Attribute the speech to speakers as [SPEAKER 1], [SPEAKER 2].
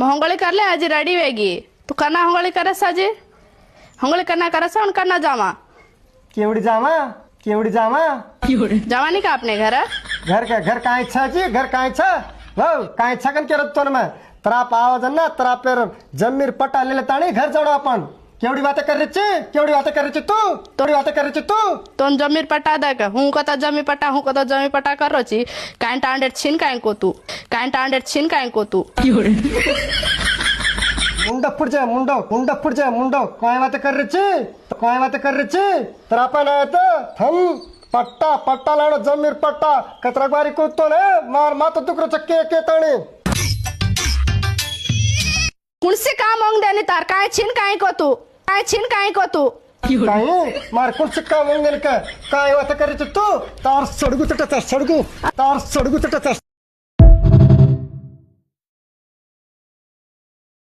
[SPEAKER 1] होंगली कर ले आज रेडी वेगी तू करना होंगली करे साजी होंगली करना करे सा उन करना जामा
[SPEAKER 2] केवड़ी जामा
[SPEAKER 1] जामा नहीं का अपने घर
[SPEAKER 2] घर का इच्छा जी घर का इच्छा हो का इच्छा कन करत तो मैं त्राप आवाज ना त्राप पर जमीर पटा ले ताणी घर जाणो आपण केवड़ी बातें कर रही छी तू
[SPEAKER 1] तोन जमीर पटा दे का हूं कता जमी पटा कर रोची काई टांडेट छीन काई को तू
[SPEAKER 2] मुंडो फुट जाए मुंडो काय बातें कर रही छी त्रापा ना तो हम पट्टा लाणो जमीर पट्टा कतरा बारी कूदतो ने मार मातो दुकरो चक्के के ताणी
[SPEAKER 1] कुणसी काम मंग देनी तार काय छीन काई को तू
[SPEAKER 2] काय मार कुछ काम मंगल का काय बातें कर रही छी तू तार सड़गू चटा